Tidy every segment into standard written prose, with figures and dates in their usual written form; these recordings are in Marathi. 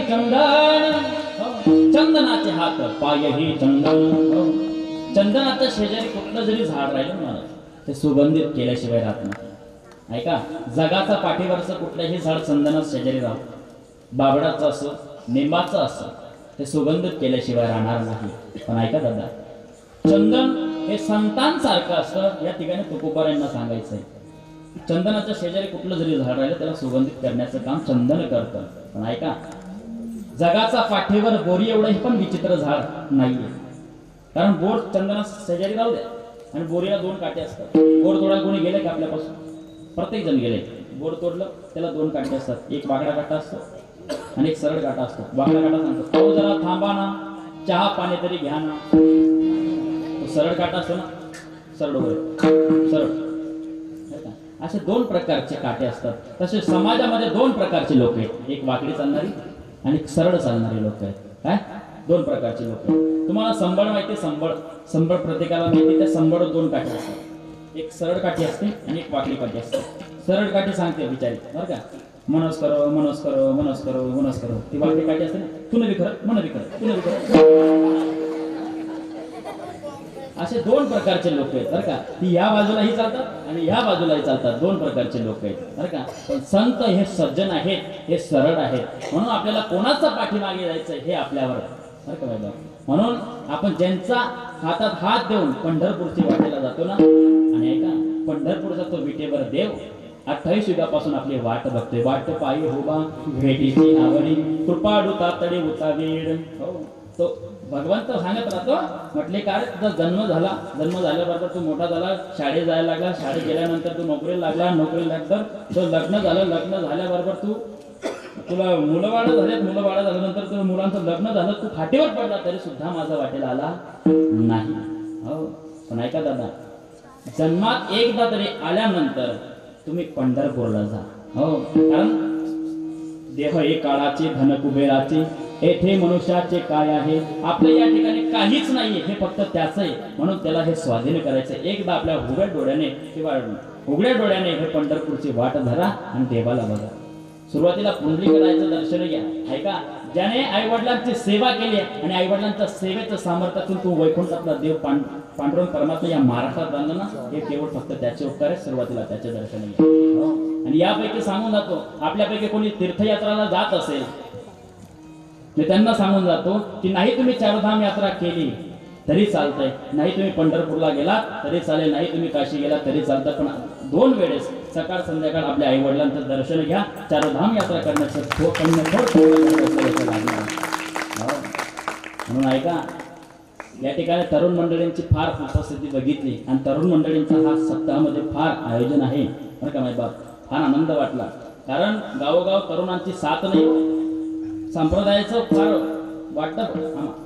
चंदन, चंदनाचे हात पायही चंदन. चंदनाच्या शेजारी कुठलं जरी झाड राहिलं ना ते सुगंधित केल्याशिवाय राहत नाही. ऐका, जगाचा पाठीवरचं कुठलंही झाड चंदनात शेजारी राहत, बाबडाचं असो निंबाचं असो, ते सुगंधित केल्याशिवाय राहणार नाही. पण ऐका दादा, चंदन हे संतांसारखं असतं, या ठिकाणी तुकोबारांना सांगायचंय. चंदनाच्या शेजारी कुठलं जरी झाड राहिलं त्याला सुगंधित करण्याचं काम चंदन करतं. पण ऐका, जगाचा पाठीवर बोरी एवढंही पण विचित्र झाड नाहीये. कारण बोर चंदना शेजारी राहू द्या आणि बोरीला दोन काटे असतात. बोर तोडायला कोणी गेले का आपल्यापासून? प्रत्येक जण गेले. बोर तोडलं त्याला दोन काटे असतात, एक वाकडा काटा असतो आणि एक सरळ काटा असतो. वाकडा काटा सांगतो अहो जरा थांबा ना, चहा पाणी तरी घ्या ना. सरळ काटा असतो ना, सरळ सरळ. असे दोन प्रकारचे काटे असतात. तसे समाजामध्ये दोन प्रकारचे लोक आहेत, एक वाकडी चालणारी आणि सरळ चालणारे लोक आहेत. काय दोन प्रकारचे लोक आहेत. तुम्हाला संबळ माहिती? संबळ प्रत्येकाला माहिती. त्या संबळ दोन काठी असतात, एक सरळ काठी असते आणि एक वाकडी काठी असते. सरळ काठी सांगते बिचारी बरं का, मनोज करो मनोज करो मनोज करो मनोज करो. ती वाकडी काठी असते ना, तुला बी खरं मन बी खरं तुला बी खरं. असे दोन प्रकारचे लोक आहेत बरं का. ती या बाजूलाही चालतात आणि या बाजूलाही चालतात. दोन प्रकारचे लोक आहेत बरं का. पण संत हे सज्जन आहेत, हे सरळ आहेत. म्हणून आपल्याला कोणाचा पाठीमागे जायचं हे आपल्यावर बरं का बाबा. म्हणून आपण ज्यांचा हातात हात देऊन पंढरपूरची वाटेला जातो ना, आणि ऐका पंढरपूरचा तो विटेवर देव 28 युगापासून आपली वाट बघतोय. वाट पायी होबा भेटीची आवडी, कृपाडू तातडे उता वेळ. हो, तो भगवंत सांगत राहतो. म्हटले काय, तुझा जन्म झाला, जन्म झाल्याबरोबर तू मोठा झाला, शाळेत जायला लागला, शाळेत गेल्यानंतर तू नोकरीला लागला, नोकरीला लागतर तो लग्न झालं, लग्न झाल्याबरोबर तुला मुलं बाळ झाले, मुलं बाळ झाल्यानंतर तुझं मुलांचं लग्न झालं, तू खाटीवर पडला तरी सुद्धा माझा वाटेला आला नाही. हो, पण ऐका दादा, जन्मात एकदा तरी आल्यानंतर तुम्ही पंढरपूरला जा. हो, कारण देह एक काळाचे धन कुबेराचे, येथे मनुष्याचे काय आहे, आपल्या या ठिकाणी काहीच नाहीये, हे फक्त त्याच आहे. म्हणून त्याला हे स्वाधीन करायचं. एकदा आपल्या उघड्या डोळ्याने किंवा उघड्या डोळ्याने हे पंढरपूरची वाट धरा आणि देवाला बघा. सुरुवातीला पुंडलिकाचं दर्शन घ्या. ऐका, ज्याने आई वडिलांची सेवा केली आणि आई वडिलांच्या सेवेचं सामर्थ्यातून तू वैकुंठातला देव पांडुरंग परमात्मा या महाराष्ट्रात बांधला ना, हे केवळ फक्त त्याचे उपकार आहे. सुरुवातीला त्याचे दर्शन घ्या. आणि यापैकी सांगून जातो, आपल्यापैकी कोणी तीर्थयात्राला जात असेल मी त्यांना सांगून जातो की नाही तुम्ही चारधाम यात्रा केली तरी चालतंय, नाही तुम्ही पंढरपूरला गेला तरी चालेल, नाही तुम्ही काशी गेला तरी चालतं, पण 2 वेळेस सकाळ संध्याकाळ आपल्या आई वडिलांचं दर्शन घ्या. चारधाम यात्रा करण्याचं म्हणून ऐका, या ठिकाणी तरुण मंडळींची फार उपस्थिती बघितली आणि तरुण मंडळींचा हा सप्ताहामध्ये फार आयोजन आहे बरं का. माय बाप, फार आनंद वाटला. कारण गावोगाव तरुणांची साथ नाही, संप्रदायाचं फार वाटतं.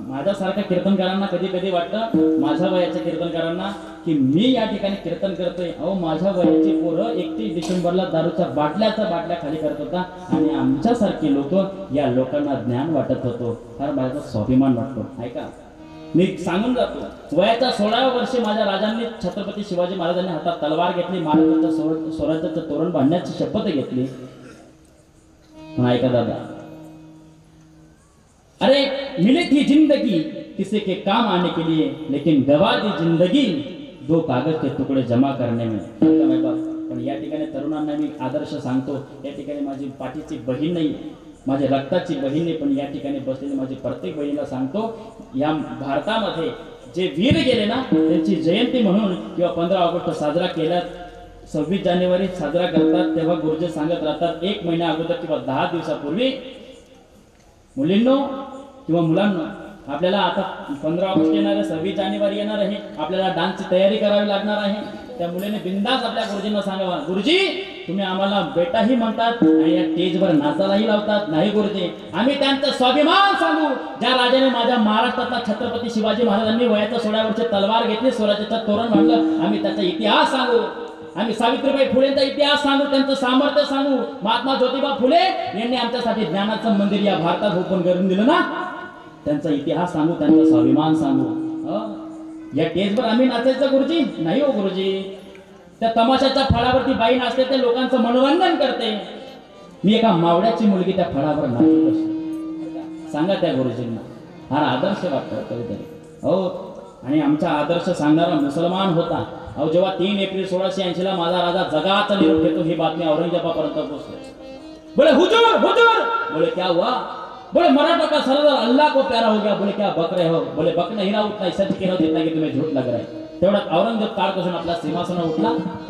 माझ्यासारख्या कीर्तनकारांना कधी कधी वाटतं, माझ्या वयाच्या कीर्तनकारांना, की मी या ठिकाणी कीर्तन करतोय. अहो, माझ्या वयाची पोरं 31 डिसेंबरला दारूच्या बाटल्या खाली करत होता आणि आमच्यासारखे लोक या लोकांना ज्ञान वाटत होतो. फार माझा स्वाभिमान वाटतो. ऐका, मी सांगून जातो, वयाच्या 16व्या वर्षी माझ्या राजांनी छत्रपती शिवाजी महाराजांनी हातात तलवार घेतली, महाराजांचं स्वराज्याचं तोरण बांधण्याची शपथ घेतली. पण ऐका दादा, अरे मिली थी जिंदगी किसी के काम आने के लिए, लेकिन गवा दी जिंदगी 2 कागज के टुकड़े जमा करने में. पण या ठिकाणी तरुणांना मी आदर्श सांगतो. या ठिकाणी माझी पाठीची बहीण नाही, माझ्या रक्ताची बहीण नाही, पण या ठिकाणी बसलेली माझी प्रत्येक बहिणीला सांगतो, या भारतामध्ये जे वीर गेले ना त्यांची जयंती म्हणून किंवा 15 ऑगस्ट साजरा केल्यात, 26 जानेवारी साजरा करतात, तेव्हा गुरुजी सांगत राहतात 1 महिना अगोदर किंवा 10 दिवसापूर्वी, मुलींनो किंवा मुलांना, आपल्याला आता 15 ऑगस्ट येणार आहे, 26 जानेवारी येणार आहे, आपल्याला डान्सची तयारी करावी लागणार आहे. त्या मुलीने बिंदास आपल्या गुरुजींना सांगावा, गुरुजी तुम्ही आम्हाला बेटाही म्हणतात आणि या स्टेजवर नाचायलाही लावतात. नाही गुरुजी, आम्ही त्यांचा स्वाभिमान सांगू, ज्या राजाने माझ्या महाराष्ट्रातला छत्रपती शिवाजी महाराजांनी वयाच्या 16 वर्षे तलवार घेतली, स्वराज्याचं तोरण बांधलं. आम्ही त्याचा इतिहास सांगू, आम्ही सावित्रीबाई फुलेंचा इतिहास सांगू, त्यांचं सामर्थ्य सांगू. महात्मा ज्योतिबा फुले यांनी आमच्यासाठी ज्ञानाचं मंदिर या भारतात ओपन करून दिलं ना, त्यांचा इतिहास सांगू, त्यांचा स्वाभिमान सांगू. या स्टेजवर आम्ही नाचायचं गुरुजी? नाही हो गुरुजी, त्या तमाशाच्या फळावरती बाई नाचते, ते लोकांचं मनोरंजन करते. मी एका मावळ्याची मुलगी त्या फळावर नाचत असते. सांगा त्या गुरुजींना. हा आदर्श वाटतो कधीतरी. हो, आणि आमचा आदर्श सांगणारा मुसलमान होता. अहो, जेव्हा 3 एप्रिल 1680 ला माझा राजा जगाचा निरोप घेतो, ही बातमी औरंगजेबापर्यंत पोहोचते. बोले हुजूर हुजूर, बोले क्या हुआ? बोले मराठा का सरदार अल्लाह को प्यारा हो गया. बोले क्या बक रहे हो? बोले बक नहीं रहा, उतना सच कह रहा हूं जितना कि तुम्हें झूठ लग रहा है. तेवढ्यात औरंगजेब ताडकसून आपला सिंहासनावर उठला,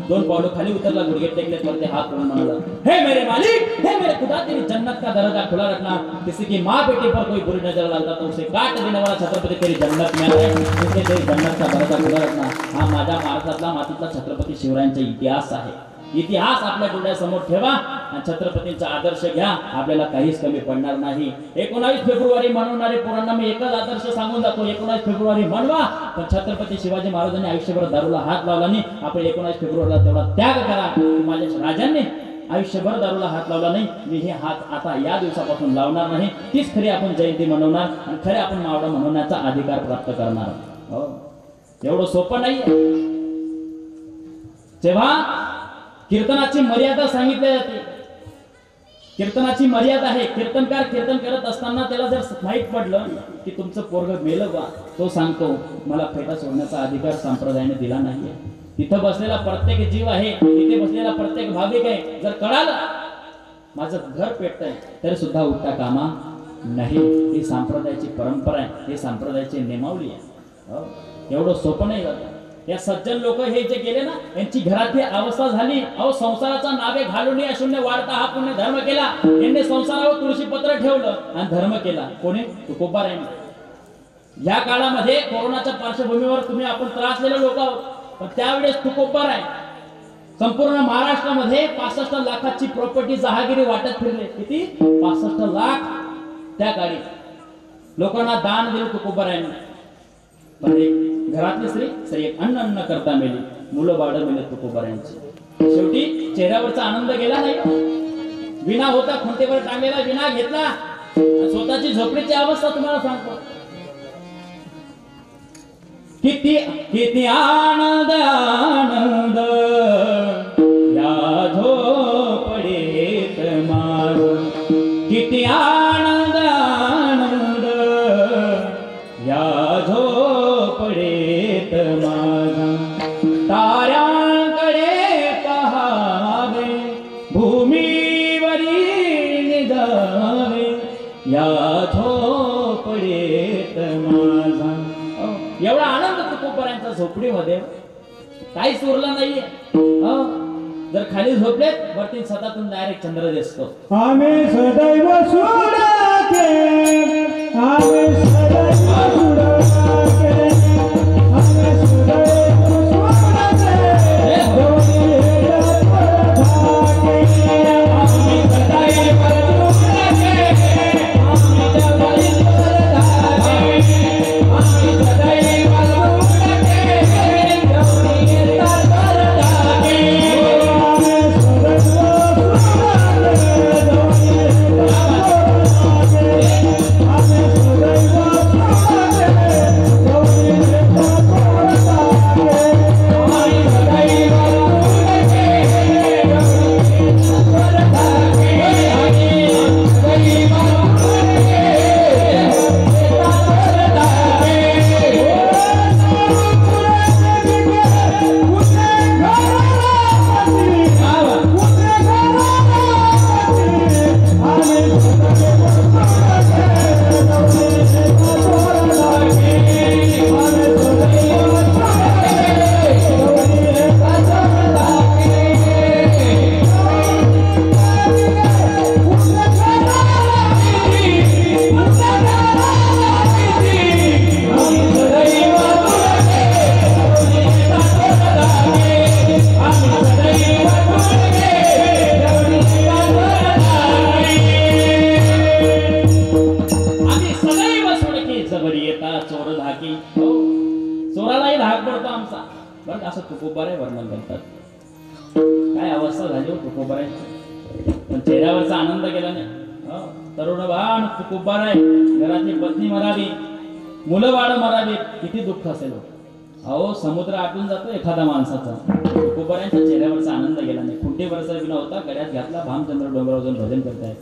2 पावलं खाली उतरला, गुडघे टेकले, वरती हात करून म्हणाला, हे मेरे मालिक, हे मेरे खुदा, तेरी जन्नत का दरवाजा खुला रखना. किसी की माँ बेटी पर कोई बुरी नजर लगता तो उसे काट देने वाला छत्रपती तेरी जन्नत में आहे, इसलिए तेरी जन्नत का दरवाजा खुला रखना. हा माझ्या महाराष्ट्रातला मातीतला छत्रपती शिवरायांचा इतिहास आहे. इतिहास आपल्या डोळ्यासमोर ठेवा आणि छत्रपतींचा आदर्श घ्या, आपल्याला काहीच कमी पडणार नाही. 19 फेब्रुवारी मनवणारे पोरांना मी एकच आदर्श सांगून जातो, 19 फेब्रुवारी मनवा, पण छत्रपती शिवाजी महाराजांनी आयुष्यभर दारूला हात लावला नाही. आपण 19 फेब्रुवारीला तेवढा त्याग करा. माझ्या राजांनी आयुष्यभर दारूला हात लावला नाही, मी हे हात आता या दिवसापासून लावणार नाही. तीच खरी आपण जयंती मनवणार आणि खरे आपण मावळा मनवण्याचा अधिकार प्राप्त करणार. हो, एवढं सोपं नाहीये. जेव्हा कीर्तनाची मर्यादा सांगितली जाते, कीर्तनाची मर्यादा आहे. कीर्तनकार कीर्तन करत असताना त्याला जर माहीत पडलं की तुमचं पोरग मेलं बा, तो सांगतो मला फेटा सोडण्याचा अधिकार संप्रदायाने दिला नाहीये. तिथं बसलेला प्रत्येक जीव आहे, तिथे बसलेला प्रत्येक भाविक आहे, जर कळालं माझं घर पेटतंय तरी सुद्धा उठता कामा नाही. ही संप्रदायाची परंपरा आहे, ही संप्रदायाची नियमावली आहे. एवढं सोपं नाही जातं. या सज्जन लोक हे जे गेले ना, यांची घरातली अवस्था झाली. अहो, संसाराचा नावे घालून या शून्य वाढता हा पुण्य धर्म केला. यांनी संसारावर तुळशी पत्र ठेवलं आणि धर्म केला. कोणी? तुकोबारायांनी. या काळामध्ये कोरोनाच्या पार्श्वभूमीवर तुम्ही आपण त्रासलेले लोक आहोत, पण त्यावेळेस तुकोबाराय संपूर्ण महाराष्ट्रामध्ये 65 लाखाची प्रॉपर्टी जहागिरी वाटत फिरले. किती? 65 लाख त्या काळी लोकांना दान दिलं तुकोबारायांनी. पण घरातली स्त्री एक अन्न करता मेली, मुलं बाळ मेले तुकोबारायांची. शेवटी चेहऱ्यावरचा आनंद गेला नाही. विना होता खुंटेवर टांगलेला विना घेतला. स्वतःची झोपडीची अवस्था तुम्हाला सांगतो. किती किती आनंद आनंद या झोपडीत माझ, किती आनंद आनंद या झोपडीत माझा. ताऱ्यांकडे पहावे, भूमीवरी निजावे या झोपडीत माझा. एवढा आनंद तुकोबारायांचा झोपडीमध्ये काहीच उरलं नाहीये. जर खाली झोपलेत वरती सतातून डायरेक्ट चंद्र दिसतो. आम्ही सदैव सुडाके, आम्ही सदैव सुडाके, आम्ही सदैव सुडाके, दोन्ही हात ठाके. आम्ही सदैव सुडाके, आम्ही जगाई ठाके, आम्ही सदैव सुडाके, दोन्ही हात ठाके. चोरालाही धाक पडतो आमचा. बरं असं तुकोबारे वर्णन करतात. काय अवस्था झाली हो तुकोबारांची. पण चेहऱ्यावरचा आनंद गेला नाही. तरुण बाण तुकोबाराय, घरातली पत्नी मरावी, मुलं बाळ मरावी, किती दुःख असेल. अहो, समुद्र आटून जातो एखादा माणसाचा. तुकोबारांच्या चेहऱ्यावरचा आनंद गेला नाही. खुंटीवरचा विना होता, गळ्यात घातला, भामचंद्र डोंगरावर जाऊन भजन करतायत.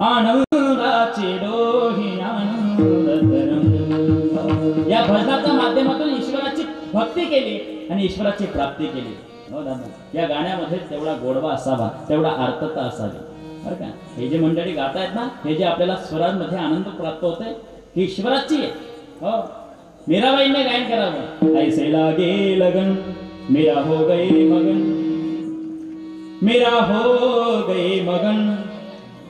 आनंद आनंदाची डोही आनंद तरंग. या भजनाच्या माध्यमातून ईश्वराची भक्ती केली आणि ईश्वराची प्राप्ती केली. हो दादा, या गाण्यामध्ये तेवढा गोडवा असावा, तेवढा अर्थता असावी बरं का. हे जे मंडळी गातायत ना, हे जे आपल्याला स्वरांमध्ये आनंद प्राप्त होते, ही ईश्वराची आहे. हो, मीराबाईंनी गायन करावं. ऐसे लागे लगन मेरा हो गए मगन, मेरा हो गए मगन,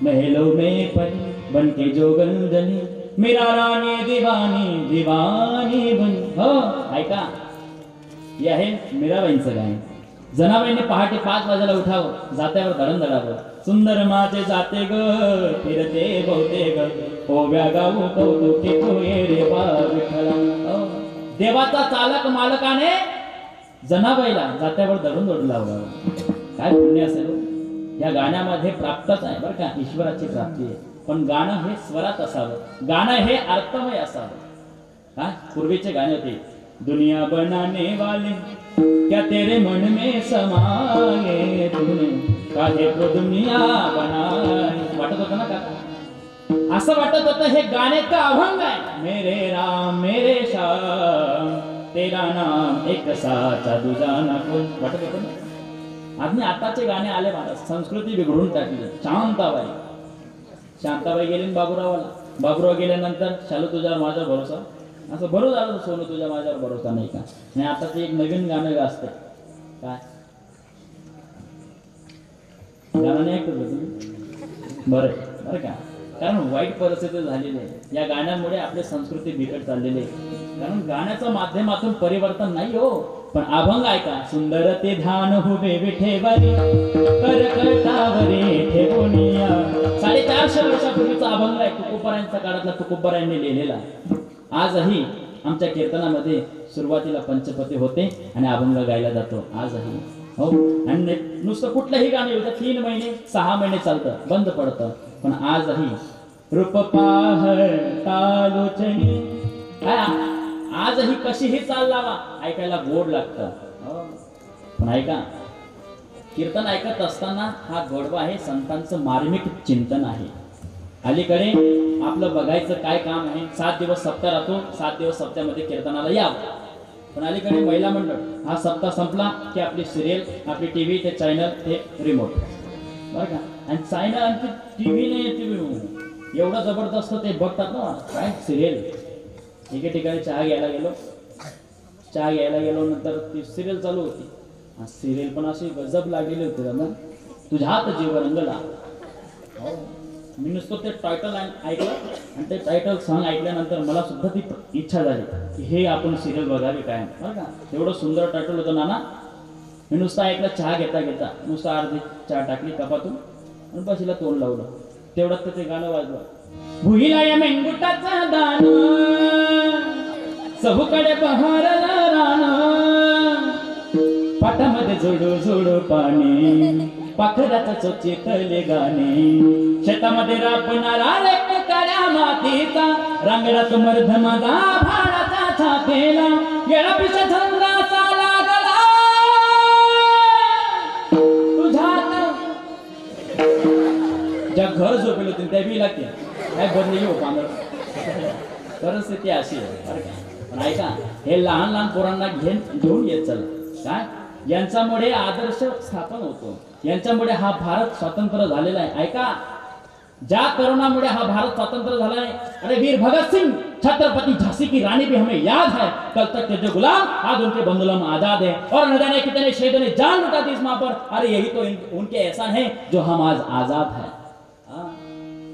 महलों में पली बन के जोगंदनी, मेरा रानी दीवानी दीवानी बन. हो ऐका, हे आहे मीराबाईंचं गायन. जनाबाईंनी पहाटे 5 वाजेला उठावं, जात्यावर दडंदडावं. सुंदर माझे जाते ग फिरते बहुते ग, ओव्या गाऊ कौतुके तो ये रे बा विठ्ठला. देवाचा चालक मालकाने जनाबाईला जात्यावर दडून लावलं. काय पुण्य असेल हो. या गाण्यामध्ये प्राप्तच आहे बरं का, ईश्वराची प्राप्ती आहे. पण गाणं हे स्वरात असावं, गाणं हे अर्थमय असावं. काय पूर्वीचे गाणे होते, दुनिया बनाने वाले क्या तेरे मन में समाये तूने, काहे तो दुनिया बनाए. वाटत होतं ना का, असं वाटत होतं हे गाण्याचं अभंग आहे. मेरे राम मेरे श्याम तेरा नाम एक साचा दुजा ना कोण. वाटत होतं ना. आणि आताचे गाणे आले मला, संस्कृती बिघडून टाकली. शांताबाई, शांताबाई गेली बाबूरावाला, बाबूराव गेल्यानंतर शालू तुझ्यावर माझा भरोसा, असं बरोबर झालं. सोनू तुझ्या माझ्यावर भरोसा नाही का. आणि आता ते एक नवीन गाणं गाजतंय. काय गाणं नाही ऐकत तुम्ही? बरं बरं का, कारण वाईट परिस्थिती झालेली आहे. या गाण्यामुळे आपली संस्कृती बिकट चाललेली आहे. कारण गाण्याच्या माध्यमातून परिवर्तन नाही हो, पण अभंग ऐका. सुंदर ते ध्यान हुबे विठेवरी करकटावरी ठेवूनिया. 450 वर्षापूर्वीचा अभंग आहे, तुकोबारायांच्या काळातला तुकोबारायांनी लिहिलेला. आजही आमच्या कीर्तनामध्ये सुरुवातीला पंचपती होते आणि अभंग गायला जातो आजही. हो, आणि नुसतं कुठलंही गाणं होतं 3 महिने 6 महिने चालतं, बंद पडतं. पण आजही रूप पाहता लोचनी, आजही कशीही चाल लावा, ऐकायला गोड लागतं. पण ऐका, कीर्तन ऐकत असताना हा गोडवा आहे, संतांचं मार्मिक चिंतन आहे. अलीकडे आपलं बघायचं काय काम आहे. 7 दिवस सप्ताह राहतो, 7 दिवस सप्त्यामध्ये कीर्तनाला यावं. पण अलीकडे महिला मंडळ, हा सप्ताह संपला की आपली सिरियल, आपली टीव्ही, ते चॅनल, ते रिमोट बरं का. आणि चॅनल आणि टीव्ही नाही, टीव्ही एवढं जबरदस्त ते बघतात ना काय सिरियल. एके ठिकाणी चहा घ्यायला गेलो, नंतर ती सिरियल चालू होती. सिरियल पण अशी गजब लागलेली होती ना, तुझ्यात जीव रंगला. मी नुसतं ते टायटल ऐकलं आणि ते टायटल सॉंग ऐकल्यानंतर मला सुद्धा ती इच्छा झाली की हे आपण सिरियल बघावी काय बरं का. एवढं सुंदर टायटल होतं नाना. मी नुसतं ऐकलं, चहा घेता नुसतं अर्धी चहा टाकली कपातून आणि बस हिला तोंड लावलं. तेवढ्यात ते गाणं वाजलं. भुईला या मेंगुटाचा दान, चहूकडे बहरला रान, पाटामध्ये जोडू जोडू पाणी, पाखराचा चोचीतले गाणे, शेतामध्ये राबणारा रेपकाऱ्या मातीचा, रांगडात मर्ध माझा भाडाचा छापेला, गेला पिशा छंदाचा लागला तुझ्यात. ज्या घर झोपेल होते त्या बी लागते काय बदली येऊ पांढर. परिस्थिती अशी आहे बरं का. पण ऐका, हे लहान लहान पोरांना घेऊन येत चल काय, यांच्यामुळे आदर्श स्थापन होतो, यांच्यामुळे हा भारत स्वतंत्र झालेला आहे. ऐका, ज्या तरुणामुळे हा भारत स्वतंत्र झाला है, अरे वीर भगत सिंह, छत्रपति झांसी की रानी भी हमें याद है, कल तक के जो गुलाम आज उनके बंधुलम आजाद है, और न जाने कितने शहीदों ने जान लुटा दी इस मां पर. अरे यही तो उनके एहसान है जो हम आज आजाद है.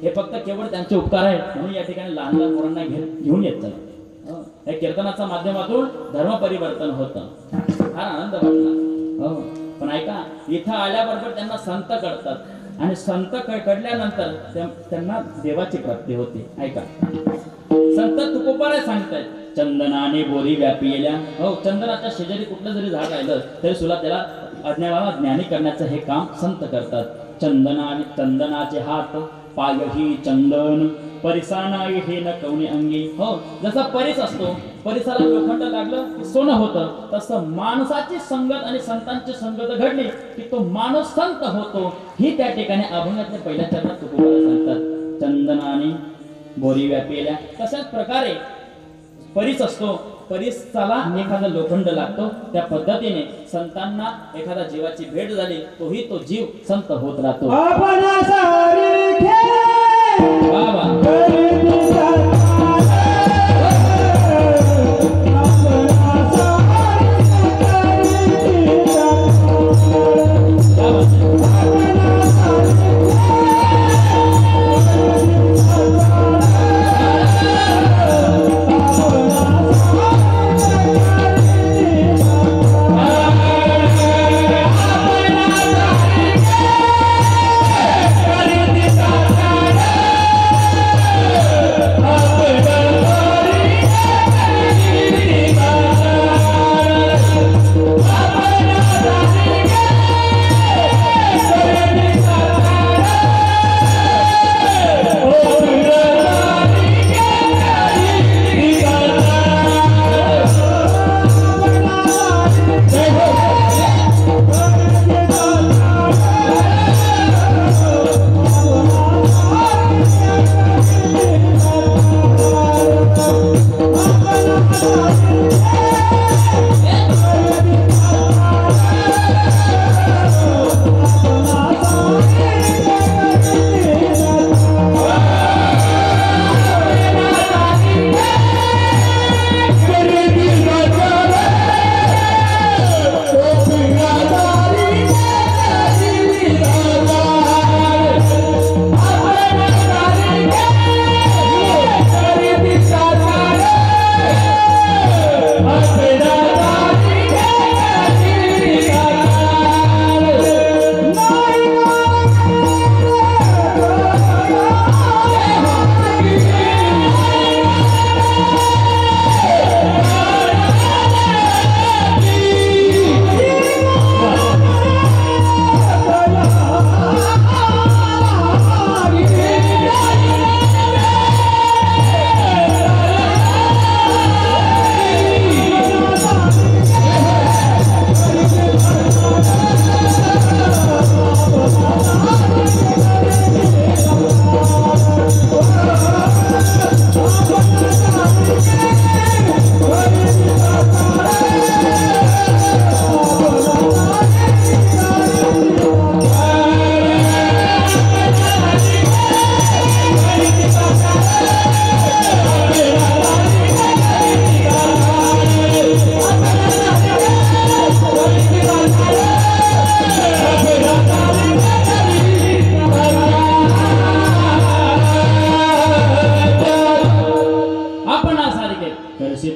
हे फक्त केवळ त्यांचे उपकार आहे. म्हणून या ठिकाणी लहान लहान पोरांना घेऊन येत चला. या कीर्तनाच्या माध्यमातून धर्म परिवर्तन होतं. फार आनंद वाटला. पण ऐका, इथं आल्याबरोबर त्यांना संत कळतात आणि संत कळल्यानंतर त्यांना देवाची प्राप्ती होते. ऐका, संत तुकोबाराय सांगतायत, चंदनाने बोरी व्यापिलेल्या. हो, चंदनाच्या शेजारी कुठलं जरी झाड राहिलं तरी सुद्धा त्याला अज्ञानाला ज्ञानी करण्याचं हे काम संत करतात. चंदनाचे हात पायही चंदन, परिसानाई हे न कवणे अंगी. हो, जसा परिस असतो, परिसाला लोखंड लागलं सोनं होतं, तसं माणसाची संगत आणि संतांची संगत घडली की तो माणूस संत होतो. ही त्या ठिकाणी अभंगातल्या पहिल्या चरणात तुकोबाराय सांगतात. चंदनाने बोरी व्यापिल्या. तशाच प्रकारे परीस असतो, परीसाला एखादा लोखंड लागतो. त्या पद्धतीने संतांना एखादा जीवाची भेट झाली, तोही तो जीव संत होत राहतो. आपण सारखे बाबा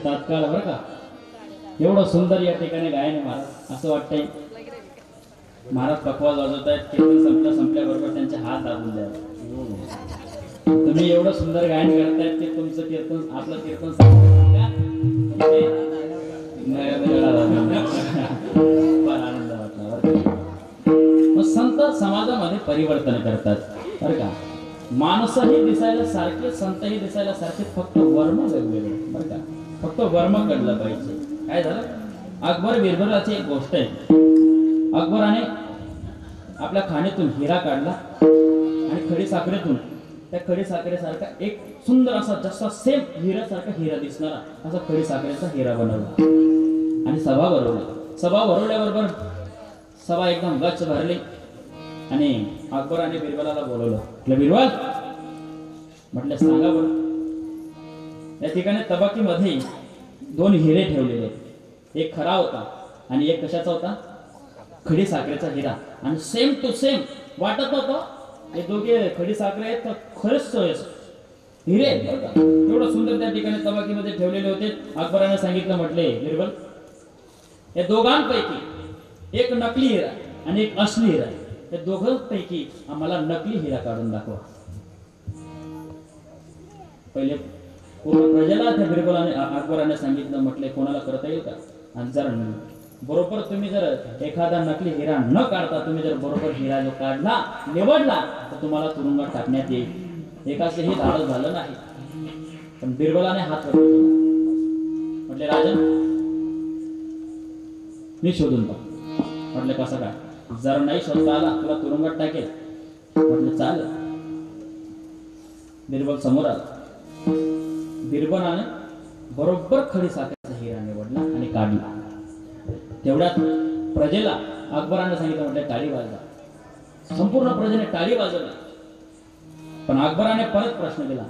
तात्काळ बरं का. एवढं सुंदर या ठिकाणी गायन आहे महाराज. असं वाटतंय महाराज पकवाज वाजवत आहेत, कीर्तन संपल्याबरोबर त्यांचे हात दाबून द्या. तुम्ही एवढं सुंदर गायन करतायत की तुमचं कीर्तन आपलं कीर्तन फार आनंद वाटला बरं का. मग संत समाजामध्ये परिवर्तन करतात बरं का. माणसंही दिसायला सारखे, संतही दिसायला सारखे, फक्त वर्म वेगवेगळे बरं का. फक्त वर्म कळलं पाहिजे. काय झालं, अकबर बिरबलाची एक गोष्ट आहे. अकबराने आपल्या खाणीतून हिरा काढला आणि खडी साखरेतून त्या खडी साखरेसारखा एक सुंदर असा जसा सेम हिऱ्यासारखा हिरा दिसणारा असा खडी साखरेचा हिरा बनवला आणि सभा भरवली. सभा भरवल्याबरोबर सभा एकदम गच्च भरली आणि अकबराने बिरबलाला बोलवलं. म्हटलं बिरबल, म्हटलं सांगा बरं, या ठिकाणी तबाकीमध्ये दोन हिरे ठेवलेले, एक खरा होता आणि एक कशाचा होता, खडी साखरेचा हिरा. आणि सेम टू सेम वाटत होतं हे दोघे खडी साखरे आहेत तर खरंच हिरे आहेत. एवढं सुंदर त्या ठिकाणी तबाकीमध्ये ठेवलेले होते. अकबराने सांगितलं, म्हटले बिरबल, या दोघांपैकी एक नकली हिरा आणि एक असली हिरा, या दोघांपैकी आम्हाला नकली हिरा काढून दाखवा. पहिले पूर्ण प्रजेला त्या बिरबलाने अकबराने सांगितलं, म्हटले कोणाला करता येईल का. आणि जर बरोबर तुम्ही जर एखादा नकली हिरा न काढता तुम्ही जर बरोबर हिरा जो काढला, निवडला, तर तुम्हाला तुरुंगात टाकण्यात येईल. एकाचंही धाडस झालं नाही. पण बिरबलाने हात वर केला. म्हटले राजन, मी शोधून पाहतो. म्हटले कसं काय, जर नाही शोधता आला तुला तुरुंगात टाकेल. म्हटलं चालेल. बिरबल समोर आला. बिरबलाने बरोबर खडी साखरेचा हिरा निवडला आणि काढला. तेवढ्यात प्रजेला अकबराने सांगितलं, म्हटलं टाळी वाजवा. संपूर्ण प्रजेने टाळी वाजवली. पण अकबराने परत प्रश्न केला,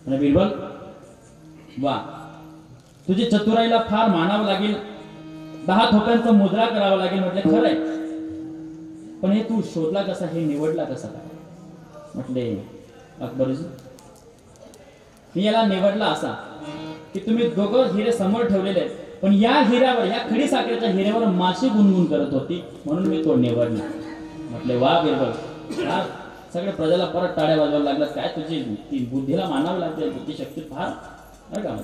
म्हणजे बिरबल वा, तुझी चतुराईला फार मानावं लागेल, 10 थोप्यांचा मुद्रा करावा लागेल. म्हटले खरंय, पण हे तू शोधला कसा, हे निवडला कसा काय? म्हटले अकबरजी, मी याला निवडला असा की तुम्ही दोघं हिरे समोर ठेवलेले आहेत, पण या हिऱ्यावर, या खडी साखरेच्या हिऱ्यावर माशी गुणगुण करत होती, म्हणून मी तो निवडला. म्हटले वा बिरबल, सगळे प्रजेला परत टाळ्या वाजवायला लागला. काय तुझी ती बुद्धीला मानावं लागते, तुझी शक्ती फार बरं का.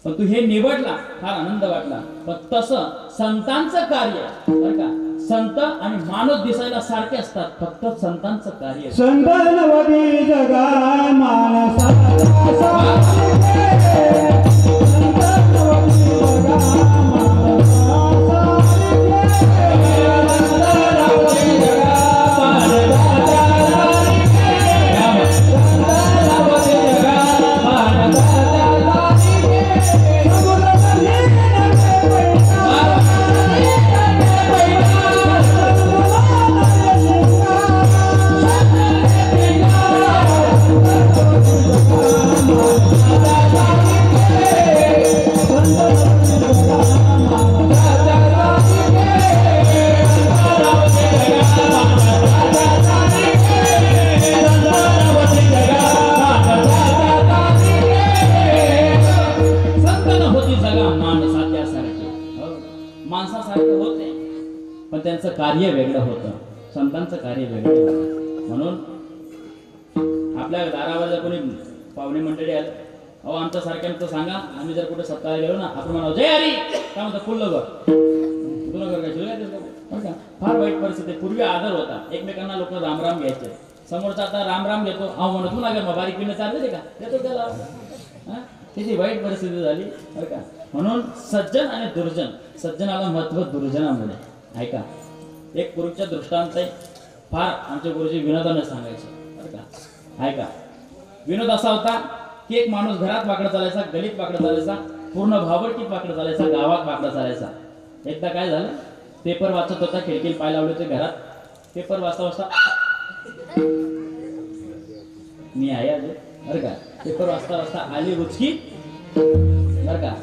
पण तू हे निवडला, फार आनंद वाटला. पण तसं संतांचं कार्य बरं का, संत आणि माणूस दिसायला सारखे असतात, फक्त संतांचं कार्य. संत नवदी जगा मानसा त्यांचं कार्य वेगळं होतं, संतांचं कार्य वेगळं होतं. म्हणून आपल्या दारावर जर कोणी पाहुणे मंडळी आले, अहो आमच्या सारख्यांचं सांगा, आम्ही जर कुठे सत्ताला गेलो ना, आपण म्हणावं जय हरी, काय म्हणतात फुल्ल घर तुला घर काय फार वाईट परिस्थिती. पूर्वी आदर होता, एकमेकांना लोक रामराम घ्यायचे. समोरचा आता रामराम घेतो, अहो म्हणत तू ना ग बारीक पिणं चालले का देतो त्याला. त्याची वाईट परिस्थिती झाली बरं का. म्हणून सज्जन आणि दुर्जन, सज्जनाला महत्व दुर्जनामुळे. ऐका, एक पूर्वीच्या दृष्टांत आहे, फार आमचे गुरुजी विनोदाने सांगायचे बरं का. ऐका, विनोद असा होता की एक माणूस घरात वाकडा चालायचा, गलीत वाकडा चालायचा, पूर्ण भावडकीत वाकडा चालायचा, गावात वाकडा चालायचा. एकदा काय झालं, पेपर वाचत होता, खिडकीला पाय लावले होते घरात. पेपर वाचता वाचता मी आहे अजून बरं का. पेपर वाचता वाचता आली उचकी बरं का.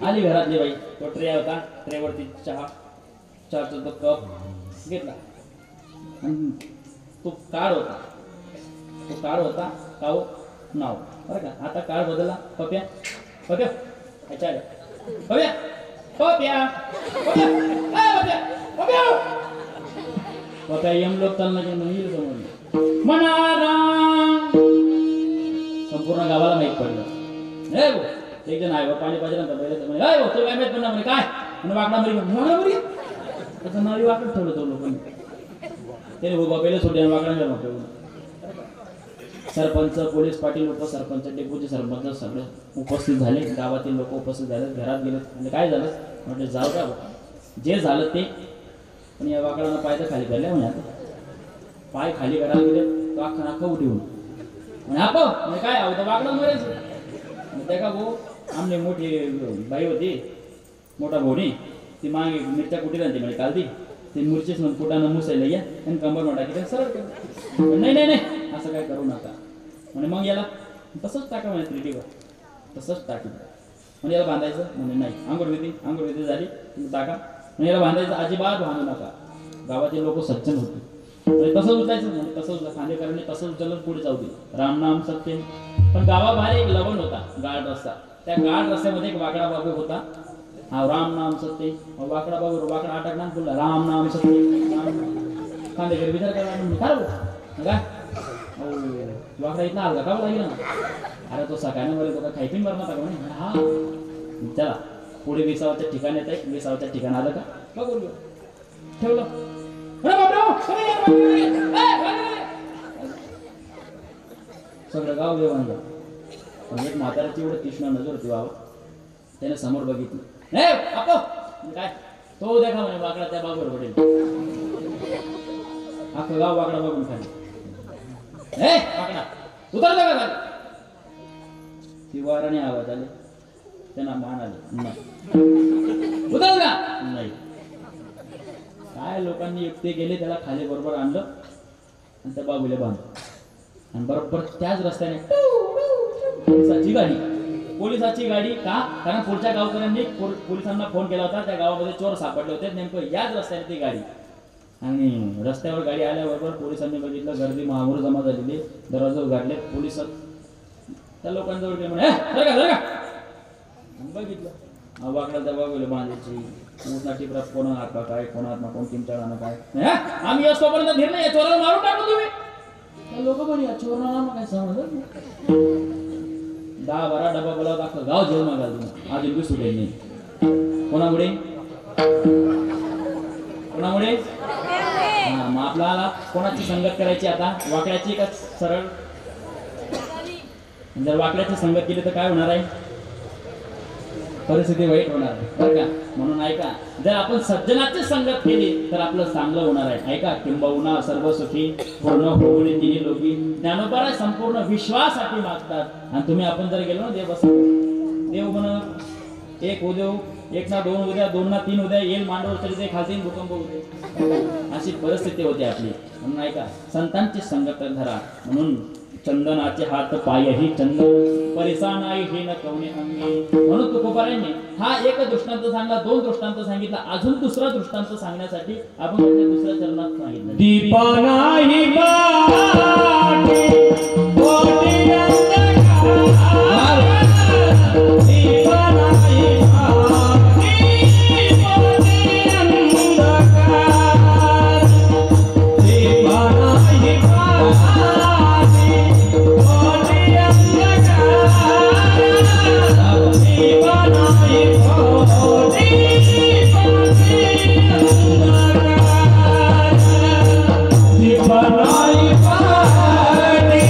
आली घरातली बाई, तो ट्रे होता, ट्रेवरती चहाचा तो कप घेतला आणि तो काळ होता काव नाव बरं का. आता काळ बदलला, पप्या पप्या पप्या पप्या पप्या पप्या पप्या पप्या यम लोक चालना येईल समोर म्हणारा. संपूर्ण गावाला माहीत पडलं. एक जण आहे पाणी पाहिजे नंतर पहिले म्हणे काय होतो, काय माहित पडणार म्हणे, काय म्हणे वाकडा मरी त्याचं नाव वाकडं ठेवलं तो लोकांनी. त्याने उभा पहिले सोडले वाकडा ठेवलं. सरपंच, पोलीस पाटील, उपसरपंच, डेप्युटी सरपंच सगळे उपस्थित झाले, गावातील लोक उपस्थित झाले. घरात गेले, म्हणजे काय झालं म्हटलं जाऊ का जे झालं ते. पण या वाकडानं पाय तर खाली करले म्हणे. आता पाय खाली करायला गेले तो अख्खा नाखा उठवून म्हणे आप म्हणजे काय होतं वाकडा मरायचं. त्या का भाऊ आमने मोठी बाई होती, मोठा भाऊनी, ती मागे मिरच्या कुठे राहते म्हणे काल ती मिरचीच कुटानं मुसायला या आणि कंबर टाकी सरळ केलं. नाही नाही नाही असं काय करू नका म्हणे. मग याला तसंच टाका म्हणे, त्रिटीवर तसंच टाकी म्हणजे याला बांधायचं म्हणजे नाही. आंघोळ विधी झाली तुम्ही टाका म्हणजे याला बांधायचं, अजिबात बांधू नका. गावातील लोक सज्जन होते म्हणजे तसंच उचलायचं म्हणजे तसंच खांदेकरांनी तसंच उचलून पुढे जाऊ दे. रामनाम सत्य. पण गावाबाहेर एक लवण होता, गाड रस्ता. त्या गाड रस्त्यामध्ये एक वाकडा बाबू होता. हा राम नाम सत्य. वाकडा बाबू वाकडा अटक नाम बोलला राम नाम सत्य. खांदेकर विचार करायला काय वाकडा इथला आला का लागेल ना. अरे तो सकाळी बोले तो का खायतीन बरं नका म्हणे. हा चला पुढे विसावाच्या ठिकाण येत आहे, विसावाच्या ठिकाण आलं का बघू ठेवलं. सगळं गाव जेवण. एक म्हाताऱ्याची एवढं तीक्ष्ण नजर होती बाबा. त्याने समोर बघितलं, काय तो देखा म्हणे वाकडा त्या बाबूवर पडेल. अख्खं गाव वाकडा बघून खाली. ए माकडा उतरलं का खाली? शिवाराने आवाज आले, त्यांना मान आले, नाही. उतरलं का? नाही. काय लोकांनी युक्ती केली, त्याला खाली बरोबर आणलं आणि त्या बाबूला बांधलं आणि बरोबर त्याच रस्त्याने पोलिसाची गाडी का? कारण पुढच्या गावकऱ्यांनी पोलिसांना फोन केला होता, त्या गावामध्ये चोर सापडले होते, नेमकं याच रस्त्याने ती गाडी. आणि रस्त्यावर गाडी आल्याबरोबर पोलिसांनी बघितलं, गर्दी महावर जमा झालेली, दरवाजे उघडले, पोलिस त्या लोकांजवळ गेले, म्हणे बघितलं वाकडा त्या बाबूला बांधायची, ऊसाची प्रत कोणा हात काय, कोणा हात कोण किमचाळानं काय, आम्ही असतोपर्यंत धीर नाही, चोराला मारून टाकू तुम्ही. लोक पण या चोराला मग काय समजत नाही. 10-12 डबा बोलावं दाखव, गाव जेवण मागायला आज एवढी सुटेल नाही. कोणामुळे? कोणामुळे? हा, मग आपल्याला कोणाची संगत करायची आता? वाकड्याची का सरळ? जर वाकड्याची संगत केली तर काय होणार आहे? परिस्थिती वाईट होणार आहे बरं का. म्हणून ऐका, जर आपण सज्जनाची संगत केली तर आपलं चांगलं होणार आहे. ऐका, किंबहुना सर्व सुखी पूर्ण होऊन तिन्ही लोकी ज्ञानोबा संपूर्ण विश्वासाठी मागतात. आणि तुम्ही आपण जर गेलो ना देव देव म्हण, एक उद्या, एक ना दोन उद्या, दोन ना तीन उद्या येईल मांडवर तरी ते खालतील भूकंप होते, अशी परिस्थिती होती आपली. म्हणून ऐका, संतांची संगत धरा. म्हणून चंदनाचे हात पायही चंदन परिसा नाही हे न कवणे अंगी. म्हणून तुकोबारायांनी हा एक दृष्टांत सांगला, 2 दृष्टांत सांगितला, अजून दुसरा दृष्टांत सांगण्यासाठी आपण त्याच्या दुसऱ्या चरणात सांगितलं. दीपा नाही बाटे, कोटी अंधकार. दीपा नाही बाटे, कोटी अंधकार. दीपा नाही बाटे, कोटी अंधकार. दीपा नाही बाटे, कोटी अंधकार. दीपा नाही बाटे,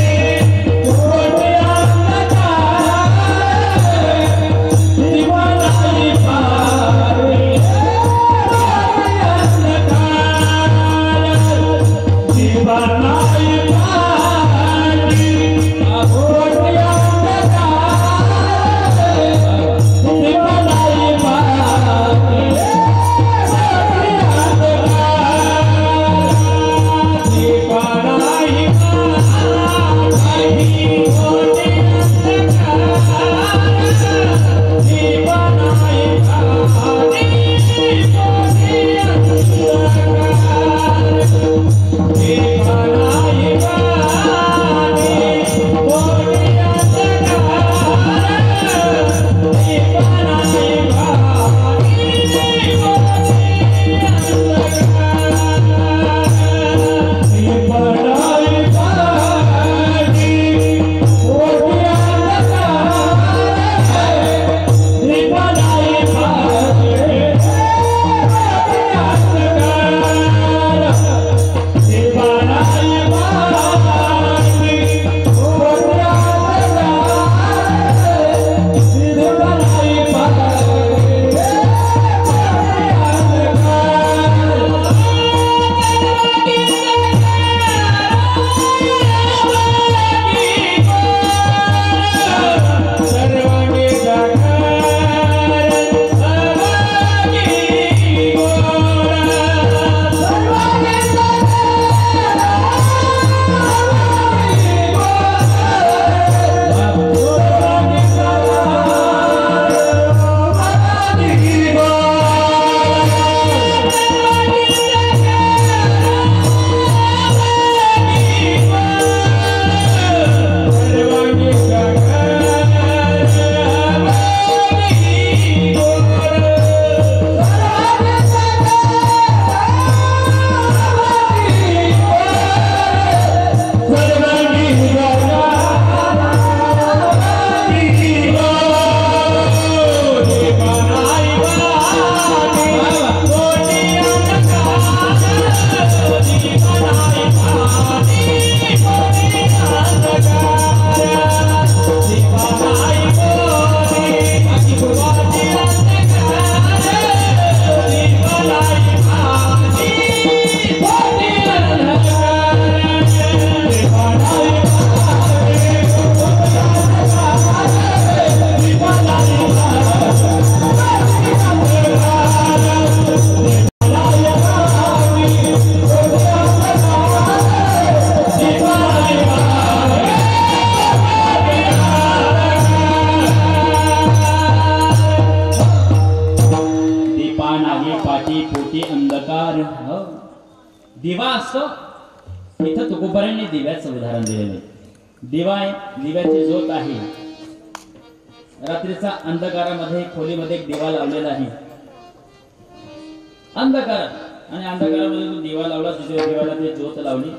दिवा असतो. इथं तुकोबारांनी दिव्याचं उदाहरण दिलेलं आहे. दिवा आहे, दिव्याची ज्योत आहे. रात्रीचा अंधकारामध्ये खोलीमध्ये एक दिवा लावलेला आहे. अंधकारात आणि अंधकारामध्ये तो दिवा लावला, दुसऱ्या दिव्याला ते ज्योत लावली,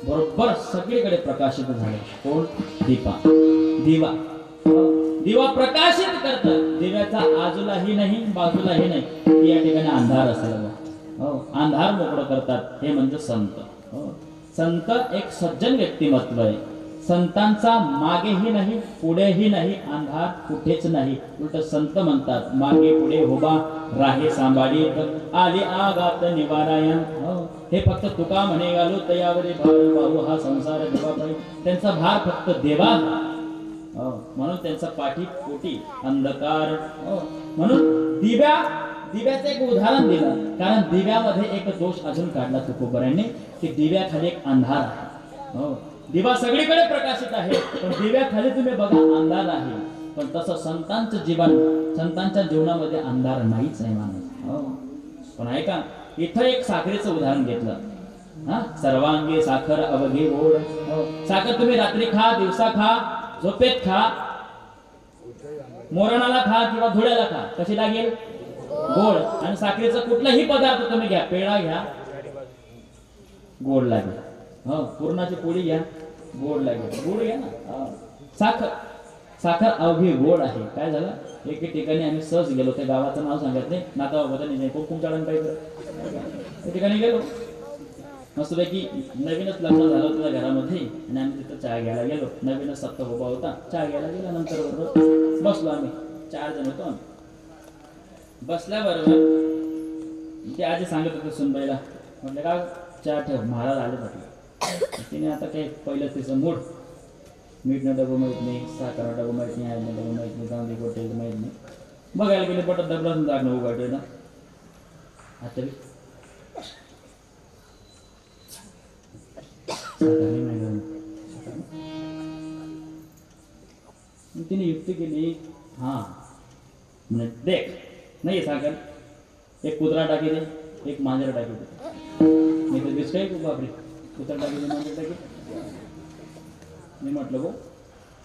बरोबर सगळीकडे प्रकाशित झाले. कोण? दिवा. दिवा प्रकाशित करतात. दिव्याचा आजूलाही नाही बाजूलाही नाही, या ठिकाणी अंधार असेल. अंधार मोकळं करतात. हे म्हणजे संत. संत एक सज्जन व्यक्तिमत्व आहे. संतांचा मागेही नाही पुढेही नाही, अंधार कुठेच नाही. उलट संत म्हणतात मागे पुढे उभा राहे सांभाळी, आली आगात निवारायण. हे फक्त तुका म्हणे घालू तयावरी भार पाहू हा संसार देवापायी. त्यांचा भार फक्त देवा, म्हणून त्यांचा पाठी पोटी अंधकार. म्हणून दिव्याचं एक उदाहरण दिलं, कारण दिव्यामध्ये एक दोष अजून काढला तुकोबारांनी, की दिव्याखाली एक अंधार आहे. दिवा सगळीकडे प्रकाशित आहे, पण दिव्याखाली तुम्ही बघा अंधार आहे. पण तसं संतांचं जीवन, संतांच्या जीवनामध्ये अंधार नाहीच आहे माणूस. पण ऐका, इथं एक साखरेचं उदाहरण घेतलं. सर्वांगी साखर अवघी गोड. साखर तुम्ही रात्री खा, दिवसा खा, झोपेत खा, मोरणाला खा किंवा धुळ्याला खा, कशी लागेल? गोड. आणि साखरेचा कुठलाही पदार्थ तुम्ही घ्या, पेढा घ्या, गोड लागेल. पूर्णाची पोळी घ्या, गोड लागेल. गोड घ्या ना. साखर अवघी गोड आहे. काय झालं, एके ठिकाणी आम्ही सहज गेलो, त्या गावाचं नाव सांगत नाही, नाता बदल कुंकुमचारण काही त्या ठिकाणी गेलो. मस्तपैकी नवीनच लग्न झालं होतं त्या घरामध्ये, आणि आम्ही तिथं चहा घ्यायला गेलो. नवीनच सप्ताह उभा होता. चहा घ्यायला गेल्यानंतर बरोबर बसलो आम्ही, 4 जण होतो आम्ही. बसल्याबरोबर ते आजी सांगत होते सुनबाईला, म्हटलं का चहा ठेव, महाराज आले म्हटलं. तिने आता काही पहिलं तिचं मूड, मीठनं डबं माहीत नाही, साखर डबं माहीत नाही, आईनं डबं माहीत नाही, चांगली गोटे माहीत नाही. बघायला गेले पटत डबरासून जागणं उघडलं ना. आता तिने युक्ती केली. म्हणजे देख नाही साखर, एक कुत्रा टाकी दे, एक मांजर टाकी दे. मी तर दिसतंय खूप बापरे, कुत्रा टाकी दे, मांजर टाकी. मी म्हटलं गो,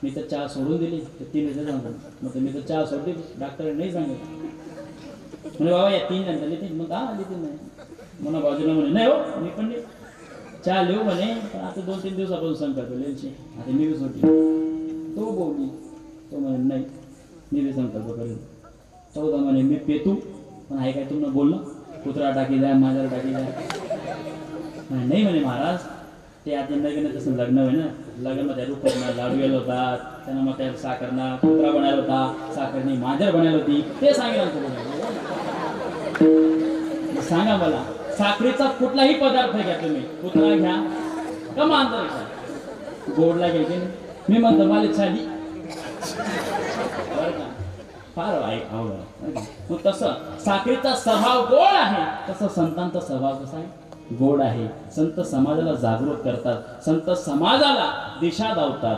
मी तर चहा सोडून दिली. तर 3 जण सांगतो, मग मी तर चहा सोडली. डॉक्टरने नाही सांगितलं. म्हणजे बाबा या 3 जण झाले. मग आली ती नाही म्हणा बाजूला म्हणे, नाही हो मी पण नाही चहा लिहू म्हणे, पण आता 2-3 दिवसापासून संकल्प लिहायची. आता मी बी सोडली. तो बोलली, तो म्हणे नाही मी बी संकल्प करेल. तो म्हणे मी पेतू, पण आहे काय तुम्हाला बोलणं, कुत्रा टाकी द्या, मांजर टाकी द्या. नाही म्हणे महाराज, ते आता नवीन तसं लग्न होय ना, लग्नामध्ये रुपये लाडू गेलो होता, त्यांना मग त्या साखरना कुत्रा बनायला होता, साखरनी मांजर बनायला होती. ते सांगितलं सांगा मला, साखरेचा कुठलाही पदार्थ घ्या तुम्ही, कुत्रा घ्या का मांजर घ्या, गोड लागेल की नाही. मी म्हणतो मला छाली फार आवड. मग तसं साखरेचा स्वभाव गोड आहे, तसं संतांचा स्वभाव कसा आहे? गोड आहे. संत समाजाला जागृत करतात, संत समाजाला दिशा दावतात.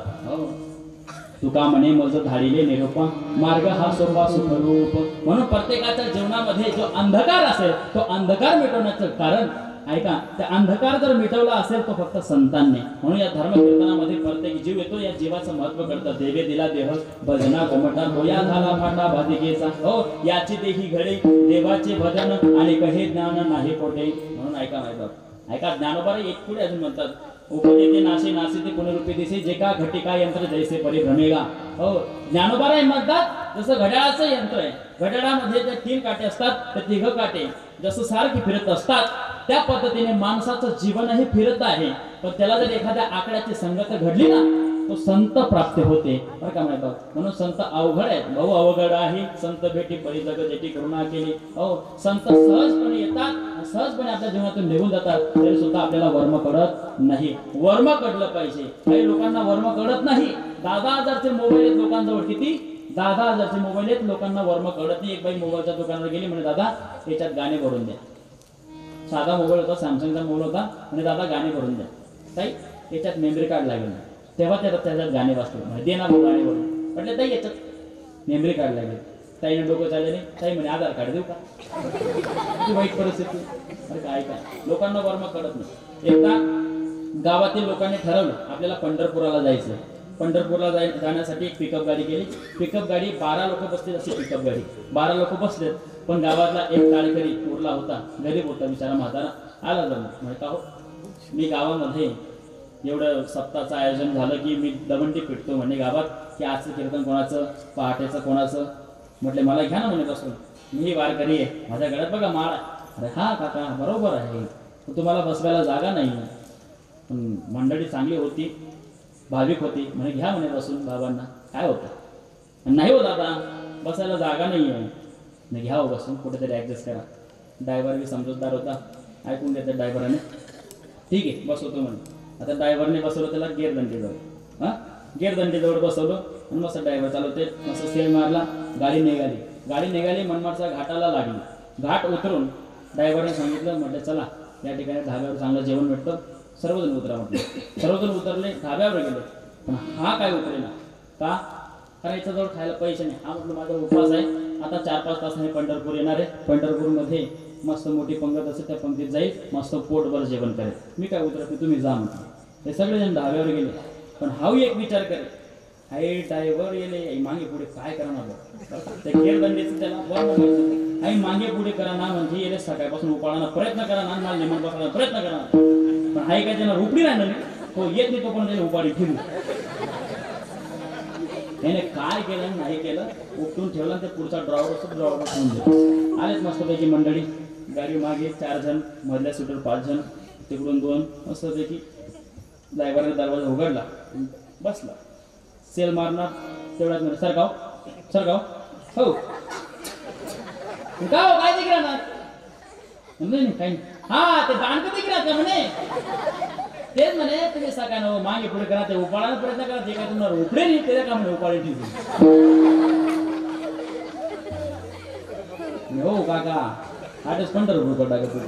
तुका म्हणे मज धाडिले निरूपा, मार्ग हा सोपा सुखरूप. म्हणून प्रत्येकाच्या जीवनामध्ये जो अंधकार असेल, तो अंधकार मिटवण्याचं कारण ऐका, त्या अंधकार जर मिटवला असेल तो फक्त संतांनी. म्हणून या धर्मकीर्तनामध्ये प्रत्येक जीव येतो, या जीवाचं महत्व करतं. देवे दिला देह भजना गोमटा, होया झाला फाटा भातिकेचा. हो याची देही घडे देवाचे भजन, आणि कहे ज्ञान नाही पोटे. म्हणून ऐका ऐका, ज्ञानोबा एक पुढे अजून म्हणतात, उपदेते नाशे नाशिते पुनरुपी दिसे, जे का घटिका यंत्र जैसे परिभ्रमेगा. हो ज्ञानोबा म्हणतात जसं घड्याळाचं यंत्र आहे, घड्याळामध्ये त्या 3 काटे असतात, त्या 3 काटे जसं सारखी फिरत असतात, त्या पद्धतीने माणसाचं जीवनही फिरत आहे. पण त्याला जर एखाद्या आकड्याची संगत घडली ना, तो संत प्राप्त होते. बरं का माहिती. म्हणून संत अवघड आहेत, बहु अवघड आहे संत भेटी परी जग जेटी करुणा केली. हो संत सहजपणे येतात, सहजपणे आपल्या जीवनातून निघून जातात, तरी सुद्धा आपल्याला वर्म कळत नाही. वर्म कळलं पाहिजे. काही लोकांना वर्म कळत नाही. 10,000चे मोबाईल आहेत लोकांजवळ. किती? 10,000चे मोबाईल आहेत, लोकांना वर्म कळत नाही. एक बाई मोबाईलच्या दुकानावर गेली, म्हणजे दादा याच्यात गाणे भरून द्या. साधा मोबाईल होता, सॅमसंगचा मोबाईल होता, आणि दादा गाणे भरून द्या. ताई याच्यात मेमरी कार्ड लागेल. तेव्हा त्याच्यात गाणे वाजतो. दे ना गाणे भरून. म्हटलं ताई याच्यात मेमरी कार्ड लागेल. ताईने डोकं चालले नाही. ताई म्हणे आधार कार्ड देऊ का? किती वाईट परिस्थिती. अरे काय काय लोकांना वर्म कळत नाही. एकदा गावातील लोकांनी ठरवलं आपल्याला पंढरपुराला जायचं. पंढरपूरला जाण्यासाठी एक पिकअप गाडी केली. पिकअप गाडी 12 लोक बसतील अशी पिकअप गाडी. 12 लोक बसलेत, पण गावातला एक काळकरी उरला होता, गरीब होता बिचारा म्हातारा. आला जमून म्हणजे का हो, मी गावामध्ये एवढं सप्ताहाचं आयोजन झालं की मी दवंडी पिटतो म्हणे गावात की आजचं कीर्तन कोणाचं, पहाटेचं कोणाचं. म्हटले मला घ्या ना म्हणे बसून, मी वारकरी आहे, माझ्या गळ्यात बघा माळ आहे. अरे हा काका बरोबर आहे, पण तुम्हाला बसवायला जागा नाही. पण मंडळी चांगली होती, भाविक होती, म्हणे घ्या म्हणे बसून बाबांना, काय होतं. नाही हो दादा बसायला जागा नाही आहे. नाही घ्या हो बसून, कुठेतरी ॲडजस्ट करा. ड्रायव्हर बी समजूतदार होता, ऐकून घेतात ड्रायव्हराने. ठीक आहे बसवतो म्हणे. आता ड्रायव्हरने बसवलं त्याला गेरदंडीजवळ. हां गेरदंडीजवळ बसवलं आणि मस्त ड्रायव्हर चालवते, मस्त सेल मारला, गाडी निघाली. मनमाडच्या घाटाला लागली. घाट उतरून ड्रायव्हरने सांगितलं, म्हटलं चला या ठिकाणी ढाब्यावर चांगलं जेवण भेटतं, सर्वजण उतरा म्हटलं. सर्वजण उतरले, ढाब्यावर गेले. पण हा काय उतरेना का, कारण याच्याजवळ खायला पैसे नाही. हा म्हटलं माझा उपवास आहे, आता 4-5 तासाने पंढरपूर येणार आहे, पंढरपूरमध्ये मस्त मोठी पंगत असेल, त्या पंक्तीत जाईल, मस्त पोटभर जेवण करेल, मी काय उतरत नाही, तुम्ही जा म्हटलं. हे सगळेजण ढाब्यावर गेले. पण हाही एक विचार करे, आई ड्रायव्हर गेले, आई मागे पुढे काय करणार. ते गेरदंडीचं त्याला बरं, आई मागे पुढे करा ना म्हणजे येले सकाळपासून उपाळायला प्रयत्न करा ना, मला निमंत्रण बसवायला प्रयत्न करा. पण हाई काय त्यांना उपडी राहिलं नाही, तो येत नाही, तो पण त्याने उपाडी ठेवली. त्याने काय केलं नाही केलं, उपटून ठेवला. ते पुढचा ड्रायव्हर ठेवून दिला. आलेच मस्तपैकी मंडळी, गाडी मागे 4 जण, मधल्या सीटवर 5 जण, तिकडून 2, मस्तपैकी ड्रायव्हरने दरवाजा उघडला, बसला. सेल मारणार तेवढ्यात म्हणजे सरगाव हो का हो, काय देखील राहणार नाही काही. हा ते दान कधी गिरात का म्हणे, तेच म्हणे तुम्ही सकाळ न मागे पुढे करा, ते उपाळायला प्रयत्न करा, जे काय तुम्हाला उपडे नाही ते का म्हणे उपाळी ठेवली. हो काका आठच पंढरपूर टाका तुझे.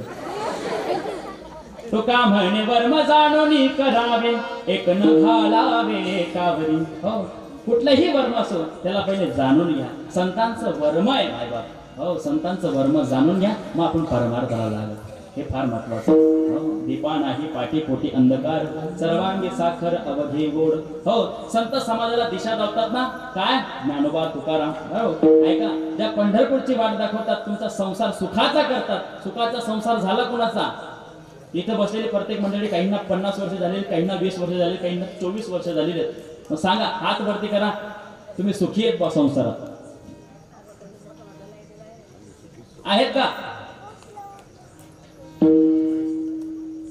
तो का म्हणे वर्म जाणून करावे, एक न घालावे कावरी. हो कुठलंही वर्म असो त्याला पहिले जाणून घ्या. संतांचं वर्म आहे मायबाप. हो संतांचं वर्म जाणून घ्या, मग आपण परमार्थाला लागल. हे फार महत्वाचं. हो दीपा नाही पाठी पोटी अंधकार, सर्वांगी साखर अवघे गोड. हो संत समाजाला दिशा दाखवतात ना, काय ज्ञानोबा तुकाराम. हो ऐका, ज्या पंढरपूरची वाट दाखवतात, तुमचा संसार सुखाचा करतात. सुखाचा संसार झाला कुणाचा. इथं बसलेली प्रत्येक मंडळी, काहींना 50 वर्ष झालेली, काहींना 20 वर्ष झाली, काहींना 24 वर्ष झालेली आहेत. मग सांगा, हात वरती करा, तुम्ही सुखी आहेत बा संसारात, आहेत का.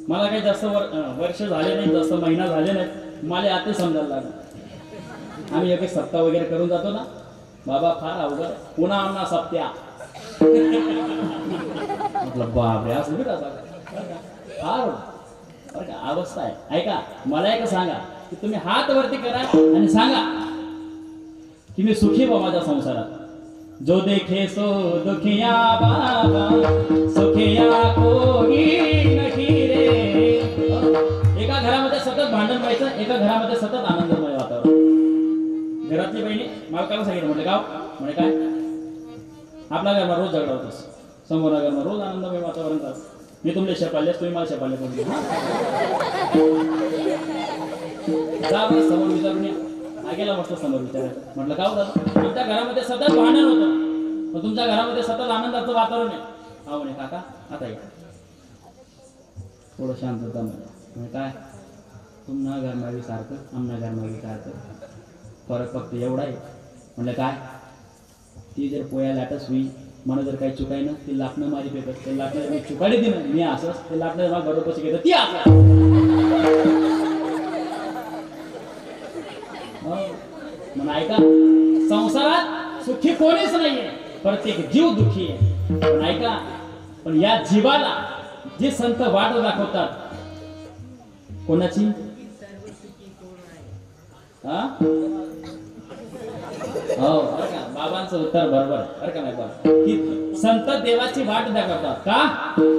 मला काही जास्त वर्ष झाले नाही, जास्त महिना झाले नाहीत, मला आता समजायला लागलं. आम्ही एक सप्ताह वगैरे करून जातो ना, बाबा फार अवघड, पुन्हा आम्हाला सप्त्या. म्हटलं बापरे असं बी फार अवस्था आहे. ऐका मला एक सांगा, की तुम्ही हात वरती करा आणि सांगा की मी सुखी बा माझ्या संसारात. जो देखे सो दुखिया बाबा, सुखिया कोई नहीं रे. एका घरामध्ये सतत भांडण व्हायचं, एका घरामध्ये सतत आनंदमय वातावरण. घरातली बहिणी मालकाला सांगितलं, म्हटलं गाव म्हणे काय, आपल्या घरात रोज झगडा होतोस, समोर घरात रोज आनंदमय वातावरण करतो. मी तुमले शेपाळलेस, तुम्ही मला शेपाळले पडले. जा बरं समोर विचारून या. गेला मस्त समोर विचारायचं. म्हटलं का होतं, तुमच्या घरामध्ये सतत भांडण होतं, पण तुमच्या घरामध्ये सतत आनंदाचं वातावरण आहे. हा म्हणे काका आता या थोडं शांतता म्हणे. काय तुम्हाला घरमागी सारखं, आमना घरमागी सारखं, फरक फक्त एवढा आहे. म्हणलं काय, ती जर पोया लाटच होईल, मला जर काही चुकाय ना, ते लाटणं माझी पेपर, ते लाटणं मी चुकाडे दिलं, मी असंच ते लाटणं मला बरोबर घेतं ती असं. म्हणून ऐका, संसारात सुखी कोणीच नाहीये, प्रत्येक जीव दुःखी आहे. पण ऐका, पण या जीवाला जे संत वाट दाखवतात, कोणाची हा हो बरं का, बाबांचं उत्तर बरोबर आहे बरं का. नाही की संत देवाची वाट दाखवतात का,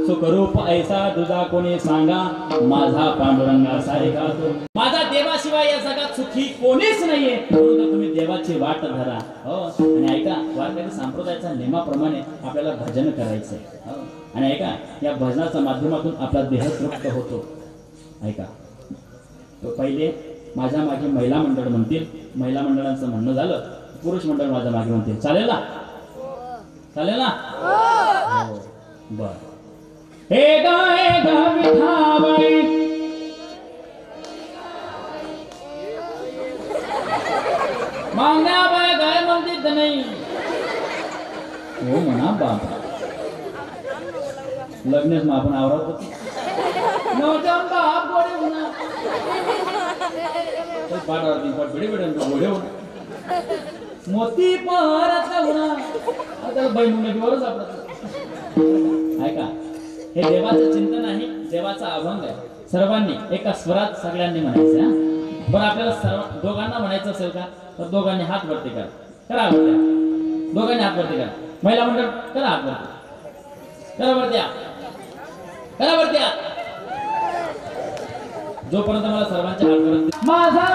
सुखरूप ऐसा तुझा कोणी सांगा, माझा पांडुरंगा सारे का तो. माझा देवाशिवाय देवाशिवाय या जगात सुखी कोणीच नाहीये, म्हणून तर तुम्ही देवाची वाट धरा. हो, आणि ऐका, वारकरी संप्रदायाच्या नियमाप्रमाणे आपल्याला भजन करायचंय. हो, आणि ऐका, या भजनाच्या माध्यमातून आपला देह तृप्त होतो. ऐका, तो पहिले माझ्या मागे महिला मंडळ म्हणतील, महिला मंडळांचं म्हणणं झालं, पुरुष मंडळ माझ्या मागे म्हणतील. चालेल ना? चालेल ना? हो, बर. हे गाय गा विठाबाई, मागण्या बाय गाय म्हणतील तर नाही. हो म्हणा बाबा, लग्नच मग आपण आवरत होतो. नवजाम बाप गोडे होणार, पाठावरती पाठ बेडे बेडे गोडे होणार, मोती पहाराचा होणार. त्याला बाई म्हणून बरंच आपलं. ऐका, हे देवाचं चिंतन आहे, देवाचा अभंग आहे. सर्वांनी एका स्वरात सगळ्यांनी म्हणायचं. हा, बरं, आपल्याला सर्व दोघांना म्हणायचं असेल का, तर दोघांनी हात वरती करा. करा वरती, दोघांनी हात वरती करा. महिला मंडळ करा हात वरती, करा वरती, करा वरती. जोपर्यंत मला सर्वांचे हात करत माझा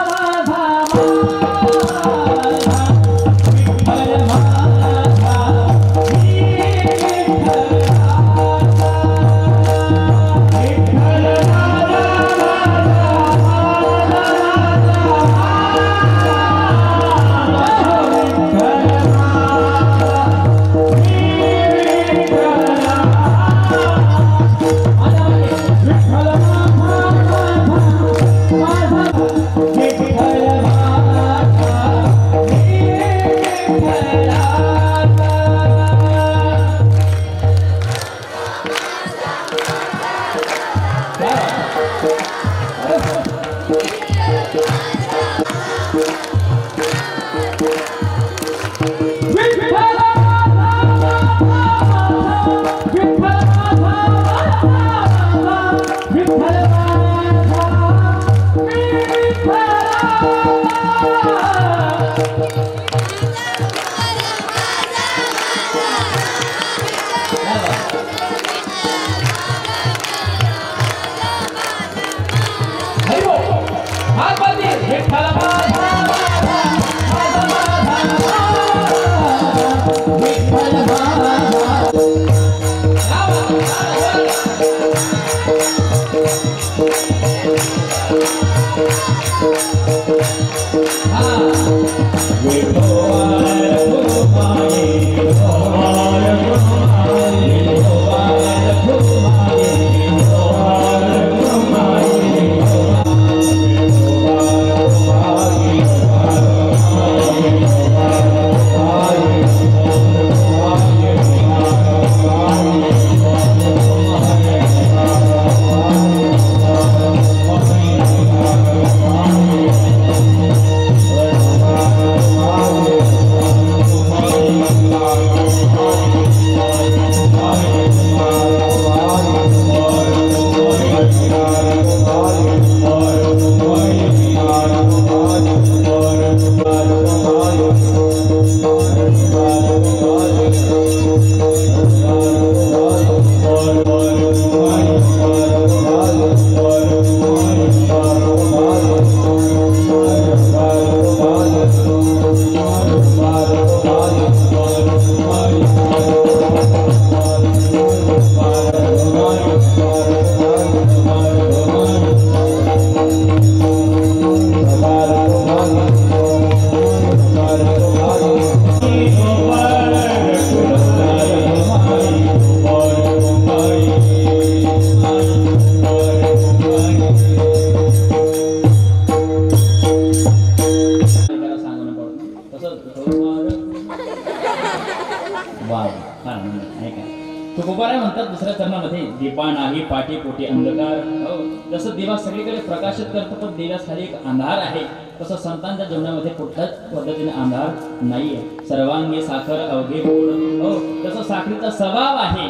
दुसऱ्या चरणामध्ये दीपा नाही पाठी पोटी अंधकार. हो, जसं दिवा सगळीकडे प्रकाशित करतो, पण दिव्याखाली एक अंधार आहे, तसं संतांच्या जीवनामध्ये कुठल्याच पद्धतीने अंधार नाहीये. सर्वांगी साखर अवघे गोड. हो, तसं साखरेचा स्वभाव आहे,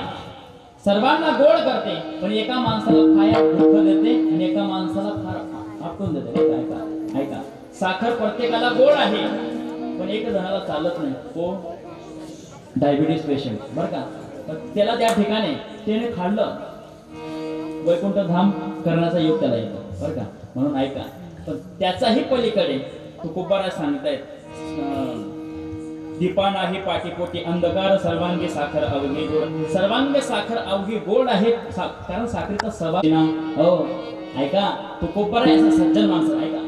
सर्वांना गोड करते, पण एका माणसाला खाया दुःख देते आणि एका माणसाला फार आपटून देते. ऐका ऐका, साखर प्रत्येकाला गोड आहे, पण एक जणाला चालत नाही. कोण? डायबिटीस पेशंट, बरं का. त्याला त्या ठिकाणी त्याने खाल्लं, वैकुंठ धाम करण्याचा योग त्याला येतो, बरं का. म्हणून ऐका, पण त्याचाही पलीकडे तुकोबारा सांगतायत दीपा नाही पाठीपोटी अंधकार सर्वांगी साखर अवघी गोड सर्वांगी साखर अवघी गोड आहे कारण साखरेचा स्वभाव हो ऐका तुकोबारा आहे असं सज्जन माणसं ऐका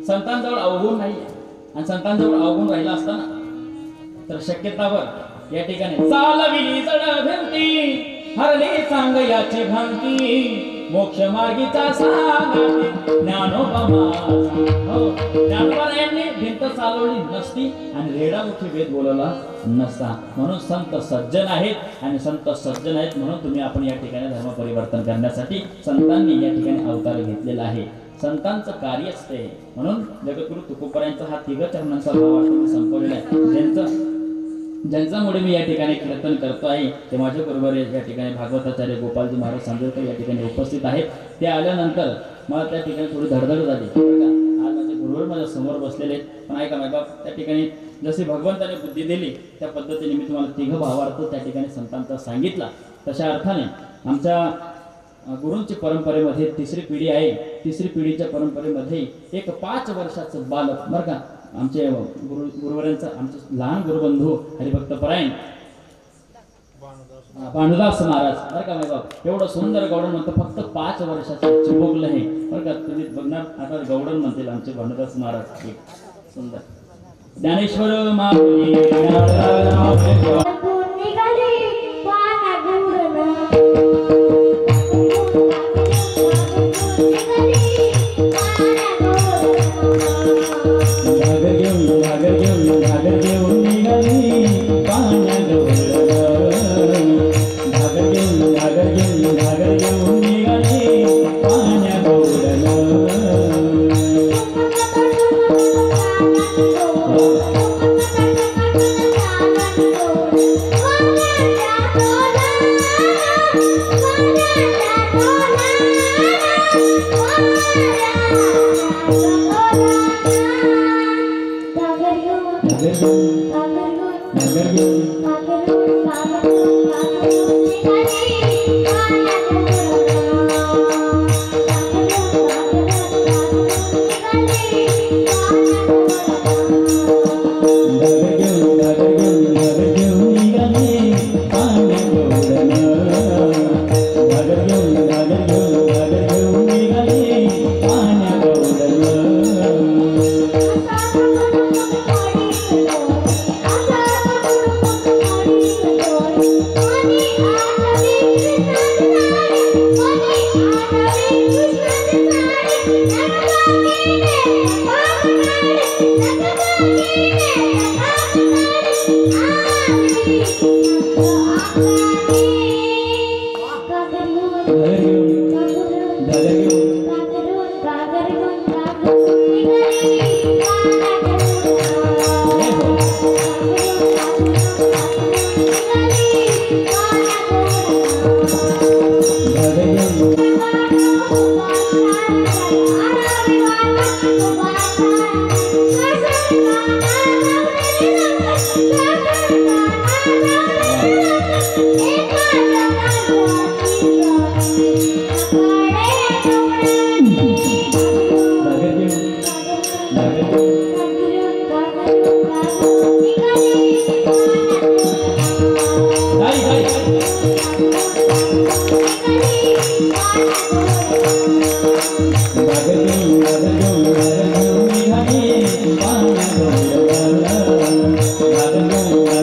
संतांजवळ अवगुण नाही आणि संतांजवळ अवगुण राहिला असताना तर शक्यतावर या ठिकाणी चालविली जड भिंती हरली सांग याची भ्रांती मोक्ष मार्गीचा सांगाती ज्ञानोबा हो ज्ञानोबा यांनी भिंत चालवली नसती आणि रेडामुखी वेद बोलवला नसता म्हणून संत सज्जन आहेत आणि संत सज्जन आहेत म्हणून तुम्ही आपण या ठिकाणी धर्म परिवर्तन करण्यासाठी संतांनी या ठिकाणी अवतार घेतलेला आहे संतांचं कार्यच ते म्हणून जगद्गुरु तुकोबारायांचा हा तिघ चरणांचा भावार्थ संपवलेला आहे ज्यांच्यामुळे मी या ठिकाणी कीर्तन करतो आहे ते माझ्या बरोबर या ठिकाणी भागवताचार्य गोपालजी महाराज सांजोळकर या ठिकाणी उपस्थित आहेत ते आल्यानंतर मला त्या ठिकाणी थोडी धडधड झाली बरं का आज माझे गुरुवर माझ्या समोर बसलेले आहेत पण ऐका माय बाप त्या ठिकाणी जशी भगवंताने बुद्धी दिली त्या पद्धतीने मी तुम्हाला तिघ भावार्थ त्या ठिकाणी संतांचा सांगितला तशा अर्थाने आमच्या गुरूंची परंपरेमध्ये तिसरी पिढी आहे तिसरी पिढीच्या परंपरेमध्ये एक 5 वर्षाचं बालक बरं का आमचे गुरुवरांचा आमचे लहान गुरुबंधू हरिभक्त परायण भानुदास महाराज बरं का माय बाप एवढं सुंदर गौडन म्हणतो फक्त 5 वर्षाचं चिमुकलं आहे बरं का तुम्ही बघणार आता गौडन म्हणतील आमचे भानुदास महाराज सुंदर ज्ञानेश्वर माऊली Hallelujah.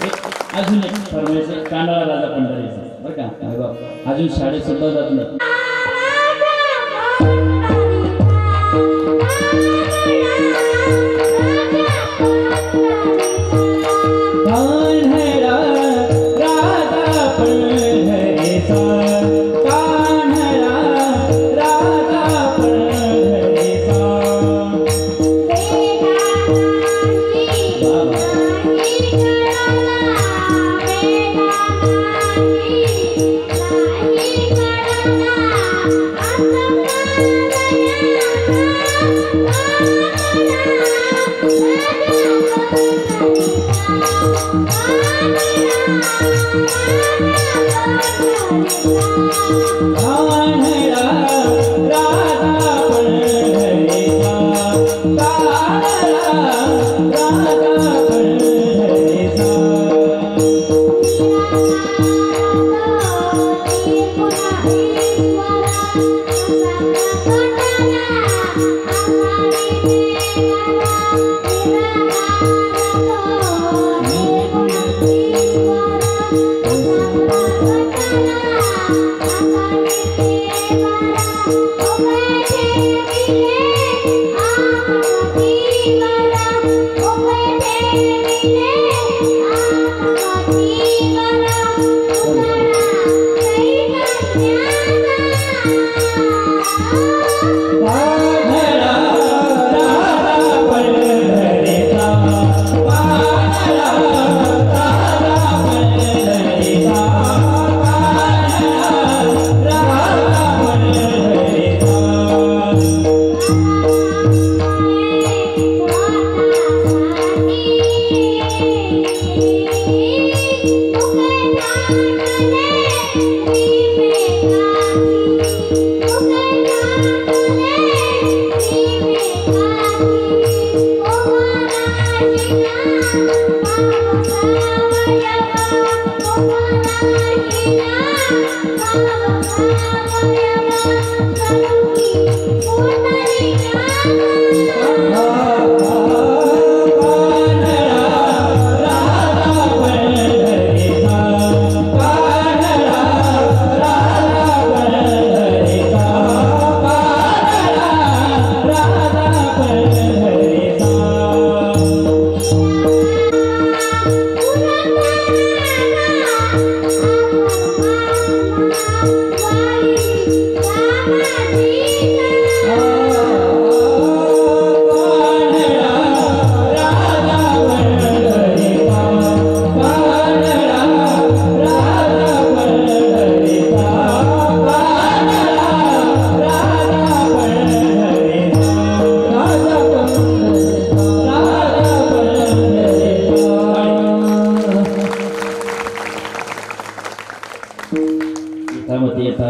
अजून एक फरमाईश आहे कांडाळा राजा पंढरीचा बरं का अजून शाळेत सुद्धा जात नाही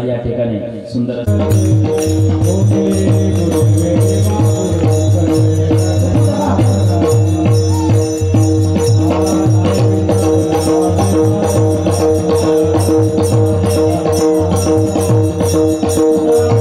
या ठिकाणी सुंदर Oh